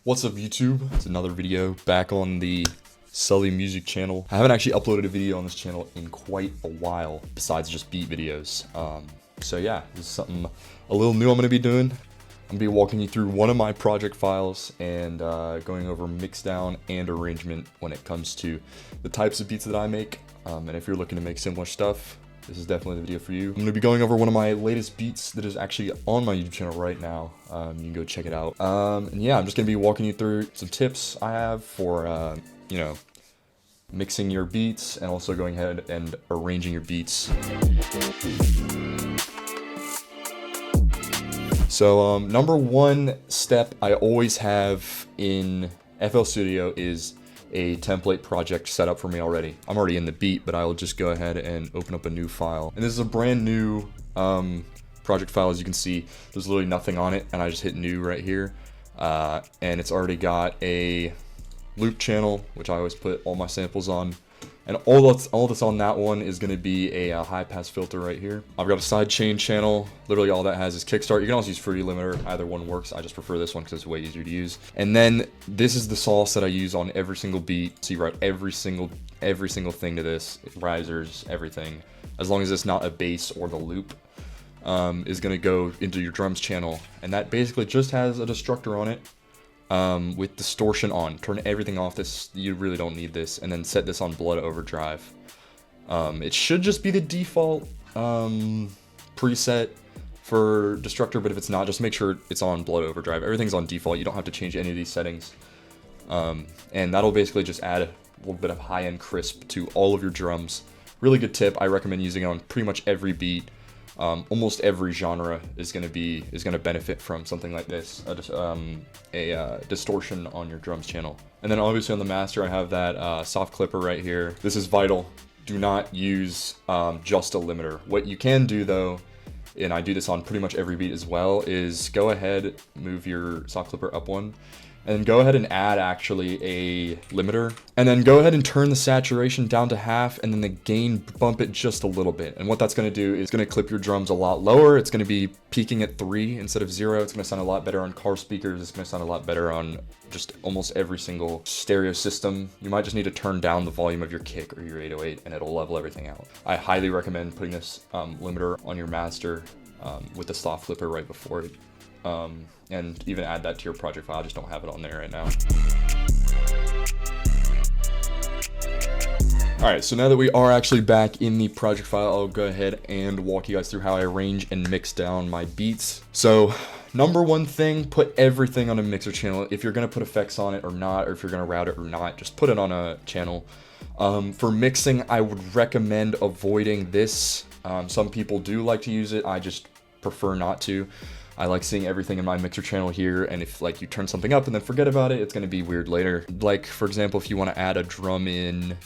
What's up, YouTube? It's another video back on the SvllyMusic channel. I haven't actually uploaded a video on this channel in quite a while, besides just beat videos. So yeah, this is something a little new I'm going to be doing. I'm going to be walking you through one of my project files and going over mixdown and arrangement when it comes to the types of beats that I make. And if you're looking to make similar stuff, this is definitely the video for you. I'm going to be going over one of my latest beats that is actually on my YouTube channel right now. You can go check it out. And yeah, I'm just going to be walking you through some tips I have for, you know, mixing your beats and also going ahead and arranging your beats. So number one step I always have in FL Studio is a template project set up for me already. I'm already in the beat, but I'll just go ahead and open up a new file. And this is a brand new project file. As you can see, there's literally nothing on it, and I just hit new right here. And it's already got a loop channel, which I always put all my samples on. And all that's on that one is going to be a high pass filter right here. I've got a sidechain channel. Literally all that has is kickstart. You can also use Fruity Limiter. Either one works. I just prefer this one because it's way easier to use. And then this is the sauce that I use on every single beat. So you write every single thing to this, risers, everything. As long as it's not a bass or the loop, is going to go into your drums channel. And that basically just has a destructor on it. With distortion on. Turn everything off. This, you really don't need this, and then set this on blood overdrive. It should just be the default preset for destructor, but if it's not, just make sure it's on blood overdrive. Everything's on default. You don't have to change any of these settings, and that'll basically just add a little bit of high-end crisp to all of your drums. Really good tip. I recommend using it on pretty much every beat. Almost every genre is going to benefit from something like this, a distortion on your drums channel. And then obviously on the master, I have that soft clipper right here. This is vital. Do not use just a limiter. What you can do though, and I do this on pretty much every beat as well, is go ahead, move your soft clipper up one, and then go ahead and add actually a limiter, and then go ahead and turn the saturation down to half, and then the gain bump it just a little bit. And what that's gonna do is gonna clip your drums a lot lower. It's gonna be peaking at 3 instead of 0. It's gonna sound a lot better on car speakers. It's gonna sound a lot better on just almost every single stereo system. You might just need to turn down the volume of your kick or your 808 and it'll level everything out. I highly recommend putting this limiter on your master with the soft flipper right before it. And even add that to your project file. I just don't have it on there right now. Alright, so now that we are actually back in the project file, I'll go ahead and walk you guys through how I arrange and mix down my beats. So, number one thing, put everything on a mixer channel. If you're going to put effects on it or not, or if you're going to route it or not, just put it on a channel. For mixing, I would recommend avoiding this. Some people do like to use it. I just prefer not to. I like seeing everything in my mixer channel here, and if like you turn something up and then forget about it, it's going to be weird later. Like for example, if you want to add a drum in,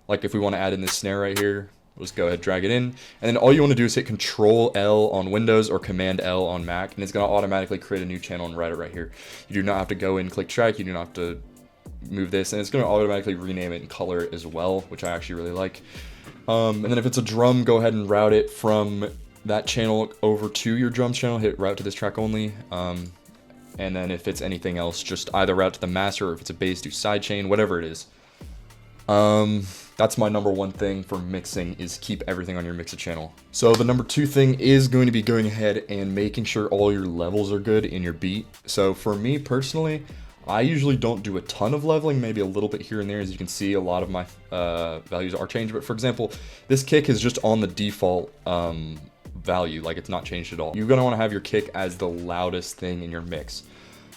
like if we want to add in this snare right here, we'll just go ahead, drag it in, and then all you want to do is hit Control L on Windows or Command L on Mac, and it's going to automatically create a new channel and write it right here. You do not have to go in, click track, you do not have to move this, and it's going to automatically rename it and color it as well, which I actually really like. And then if it's a drum, go ahead and route it from that channel over to your drums channel, hit route to this track only, and then if it's anything else, just either route to the master, or if it's a bass, do sidechain, whatever it is. That's my number one thing for mixing, is keep everything on your mixer channel. So the number two thing is going to be going ahead and making sure all your levels are good in your beat. So for me personally, I usually don't do a ton of leveling, maybe a little bit here and there. As you can see, a lot of my values are changed, but for example, this kick is just on the default value, like it's not changed at all. You're going to want to have your kick as the loudest thing in your mix.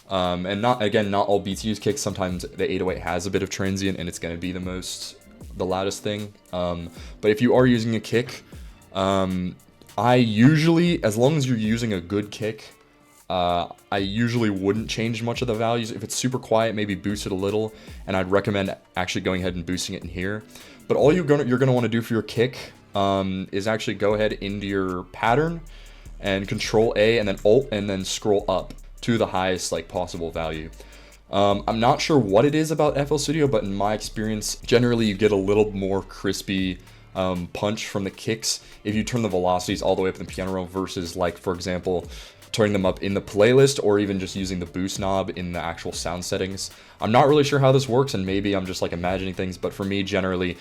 And not all beats use kicks. Sometimes the 808 has a bit of transient and it's going to be the loudest thing. But if you are using a kick, I usually, as long as you're using a good kick, I usually wouldn't change much of the values. If it's super quiet, maybe boost it a little, and I'd recommend actually going ahead and boosting it in here. But all you're gonna want to do for your kick is actually go ahead into your pattern and Control A and then Alt and then scroll up to the highest like possible value. I'm not sure what it is about FL Studio, but in my experience, generally you get a little more crispy punch from the kicks if you turn the velocities all the way up in the piano roll versus, like, for example, turning them up in the playlist or even just using the boost knob in the actual sound settings. I'm not really sure how this works, and maybe I'm just like imagining things, but for me, generally,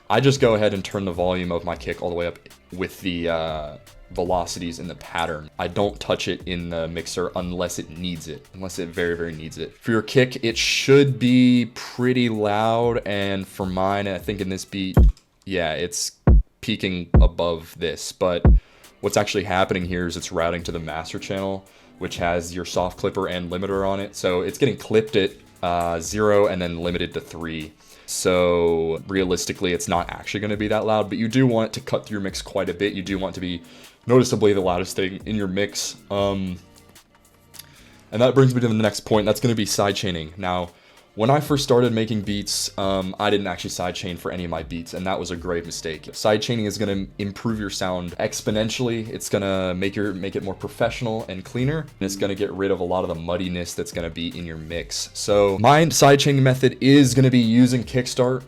I just go ahead and turn the volume of my kick all the way up with the velocities in the pattern. I don't touch it in the mixer unless it needs it, unless it very, very needs it. For your kick, it should be pretty loud, and for mine, I think in this beat, yeah, it's peaking above this, but what's actually happening here is it's routing to the master channel, which has your soft clipper and limiter on it, so it's getting clipped at 0 and then limited to 3. So realistically, it's not actually going to be that loud, but you do want it to cut through your mix quite a bit. You do want it to be noticeably the loudest thing in your mix. And that brings me to the next point. That's going to be sidechaining. Now, when I first started making beats, I didn't actually sidechain for any of my beats, and that was a grave mistake. Sidechaining is going to improve your sound exponentially. It's going to make it more professional and cleaner, and it's going to get rid of a lot of the muddiness that's going to be in your mix. So my sidechaining method is going to be using Kickstart.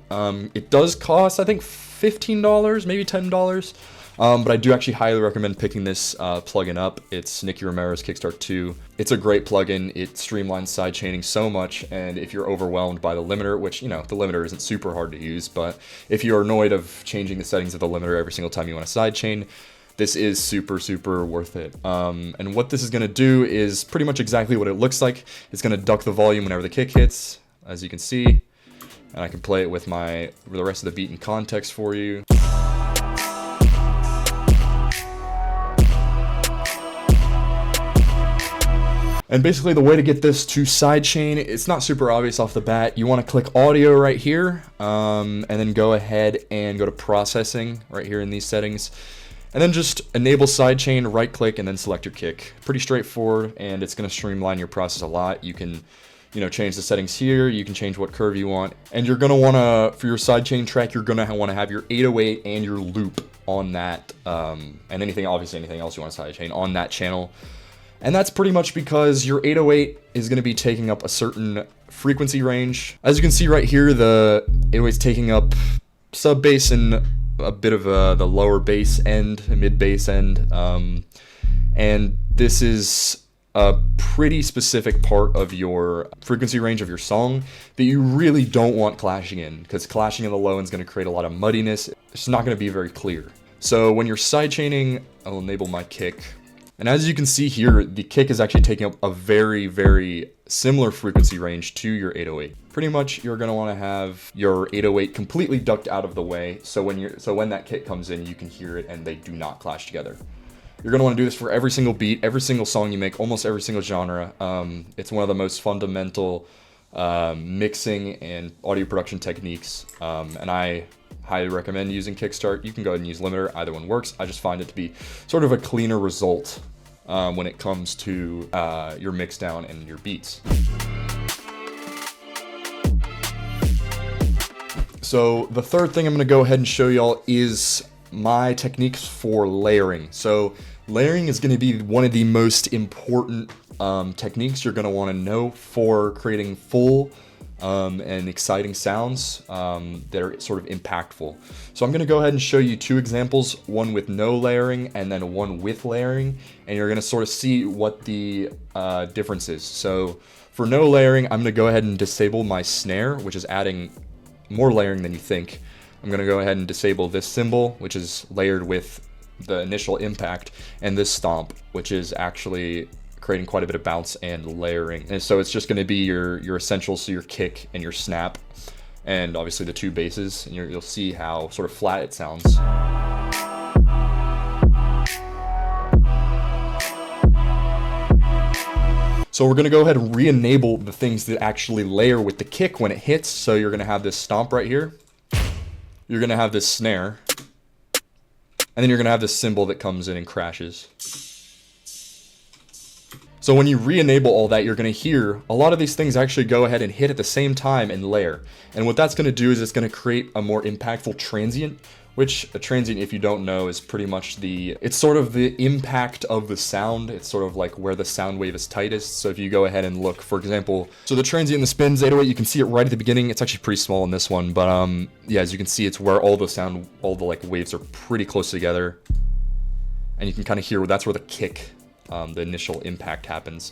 It does cost, I think, $15, maybe $10. But I do actually highly recommend picking this plugin up. It's Nicky Romero's Kickstart 2. It's a great plugin. It streamlines sidechaining so much, and if you're overwhelmed by the limiter, which, you know, the limiter isn't super hard to use, but if you're annoyed of changing the settings of the limiter every single time you want to sidechain, this is super, super worth it. And what this is going to do is pretty much exactly what it looks like. It's going to duck the volume whenever the kick hits, as you can see, and I can play it with the rest of the beat in context for you. And basically the way to get this to sidechain, it's not super obvious off the bat. You want to click audio right here, and then go ahead and go to processing right here in these settings. And then just enable sidechain, right click, and then select your kick. Pretty straightforward, and it's going to streamline your process a lot. You can, you know, change the settings here. You can change what curve you want. And you're going to want to, for your sidechain track, you're going to want to have your 808 and your loop on that, and obviously anything else you want to sidechain on that channel. And that's pretty much because your 808 is going to be taking up a certain frequency range. As you can see right here, the 808 is taking up sub bass and a bit of the lower bass end, mid bass end. And this is a pretty specific part of your frequency range of your song that you really don't want clashing in, because clashing in the low end is going to create a lot of muddiness. It's not going to be very clear. So when you're sidechaining, I'll enable my kick. And as you can see here, the kick is actually taking up a very, very similar frequency range to your 808. Pretty much, you're going to want to have your 808 completely ducked out of the way, so when that kick comes in, you can hear it and they do not clash together. You're going to want to do this for every single beat, every single song you make, almost every single genre. It's one of the most fundamental mixing and audio production techniques, and I highly recommend using Kickstart. You can go ahead and use limiter, either one works. I just find it to be sort of a cleaner result when it comes to your mix down and your beats. So the third thing I'm going to go ahead and show y'all is my techniques for layering. So layering is going to be one of the most important techniques you're going to want to know for creating full and exciting sounds that are sort of impactful. So I'm going to go ahead and show you two examples, one with no layering and then one with layering, and you're going to sort of see what the difference is. So for no layering, I'm going to go ahead and disable my snare, which is adding more layering than you think. I'm going to go ahead and disable this cymbal, which is layered with the initial impact, and this stomp, which is actually creating quite a bit of bounce and layering. And so it's just going to be your essentials, so your kick and your snap, and obviously the two basses, and you'll see how sort of flat it sounds. So we're going to go ahead and re-enable the things that actually layer with the kick when it hits. So you're going to have this stomp right here, you're going to have this snare, and then you're going to have this cymbal that comes in and crashes. So when you re-enable all that, you're going to hear a lot of these things actually go ahead and hit at the same time and layer. And what that's going to do is it's going to create a more impactful transient, which a transient, if you don't know, is pretty much it's sort of the impact of the sound. It's sort of like where the sound wave is tightest. So if you go ahead and look, for example, so the transient in the spins 808, you can see it right at the beginning. It's actually pretty small in this one, but yeah, as you can see, it's where all the like waves are pretty close together. And you can kind of hear that's where the kick the initial impact happens.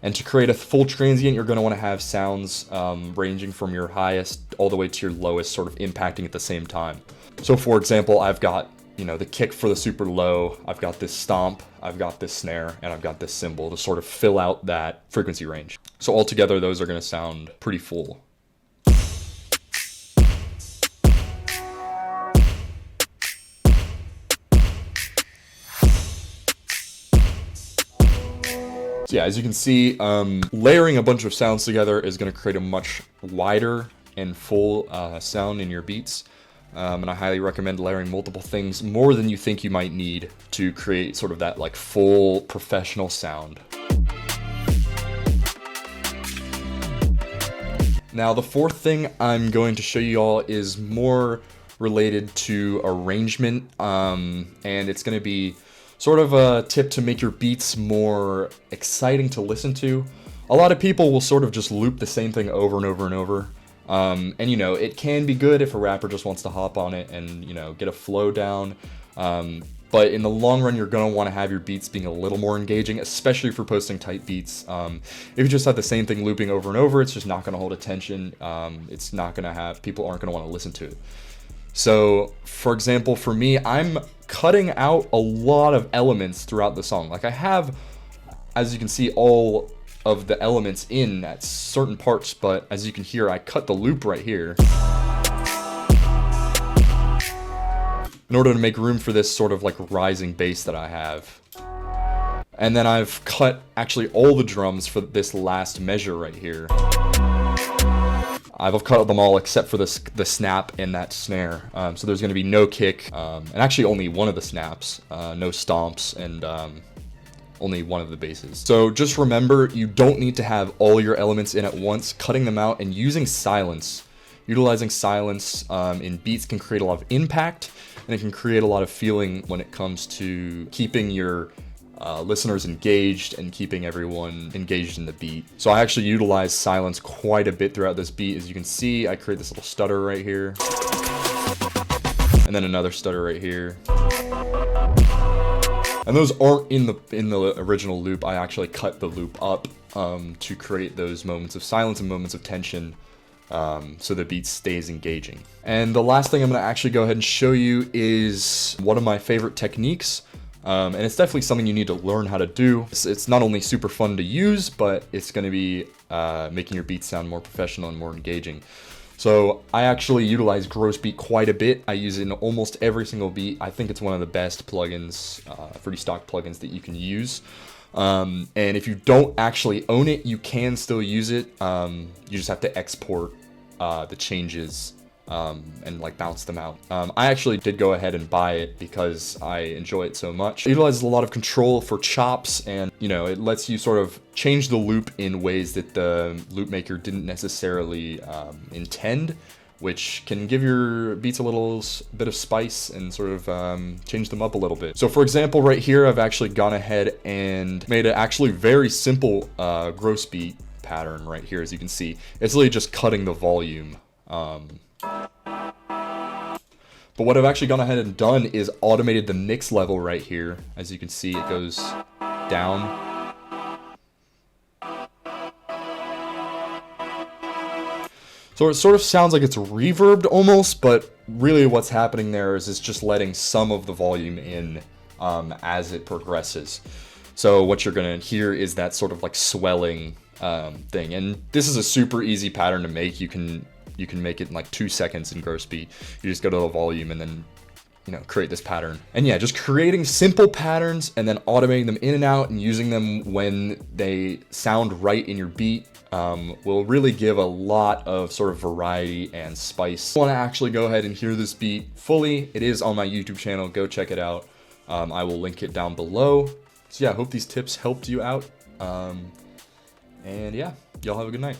And to create a full transient, you're going to want to have sounds ranging from your highest all the way to your lowest, sort of impacting at the same time. So for example, I've got, you know, the kick for the super low, I've got this stomp, I've got this snare, and I've got this cymbal to sort of fill out that frequency range. So altogether, those are going to sound pretty full. So yeah, as you can see, layering a bunch of sounds together is going to create a much wider and full sound in your beats. And I highly recommend layering multiple things, more than you think you might need, to create sort of that like full professional sound. Now the fourth thing I'm going to show you all is more related to arrangement, and it's going to be sort of a tip to make your beats more exciting to listen to. A lot of people will sort of just loop the same thing over and over and over. And you know, it can be good if a rapper just wants to hop on it and, you know, get a flow down. But in the long run, you're going to want to have your beats being a little more engaging, especially for posting tight beats. If you just have the same thing looping over and over, it's just not going to hold attention. It's not going to have, people aren't going to want to listen to it. So for example, for me, I'm cutting out a lot of elements throughout the song. Like I have, as you can see, all of the elements in at certain parts, but as you can hear, I cut the loop right here in order to make room for this sort of like rising bass that I have. And then I've cut actually all the drums for this last measure right here. I've cut them all except for the snap and that snare. So there's going to be no kick, and actually only one of the snaps, no stomps, and only one of the basses. So just remember, you don't need to have all your elements in at once. Cutting them out and using silence. Utilizing silence in beats can create a lot of impact, and it can create a lot of feeling when it comes to keeping your listeners engaged and keeping everyone engaged in the beat. So I actually utilize silence quite a bit throughout this beat. As you can see, I create this little stutter right here, and then another stutter right here. And those aren't in the original loop. I actually cut the loop up to create those moments of silence and moments of tension, so the beat stays engaging. And the last thing I'm going to actually go ahead and show you is one of my favorite techniques. And it's definitely something you need to learn how to do. It's not only super fun to use, but it's going to be making your beats sound more professional and more engaging. So I actually utilize Gross Beat quite a bit. I use it in almost every single beat. I think it's one of the best plugins, free stock plugins that you can use. And if you don't actually own it, you can still use it. You just have to export the changes and like bounce them out. I actually did go ahead and buy it because I enjoy it so much. It utilizes a lot of control for chops, and you know, it lets you sort of change the loop in ways that the loop maker didn't necessarily intend, which can give your beats a little bit of spice and sort of change them up a little bit. So for example, right here, I've actually gone ahead and made an actually very simple gross beat pattern right here. As you can see, it's really just cutting the volume. But what I've actually gone ahead and done is automated the mix level right here. As you can see, it goes down. So it sort of sounds like it's reverbed almost, but really what's happening there is it's just letting some of the volume in as it progresses. So what you're gonna hear is that sort of like swelling thing. And this is a super easy pattern to make. You can make it in like 2 seconds in Gross Beat. You just go to the volume and then, you know, create this pattern. And yeah, just creating simple patterns and then automating them in and out and using them when they sound right in your beat will really give a lot of sort of variety and spice. If you want to actually go ahead and hear this beat fully, it is on my YouTube channel. Go check it out. I will link it down below. So yeah, I hope these tips helped you out. And yeah, y'all have a good night.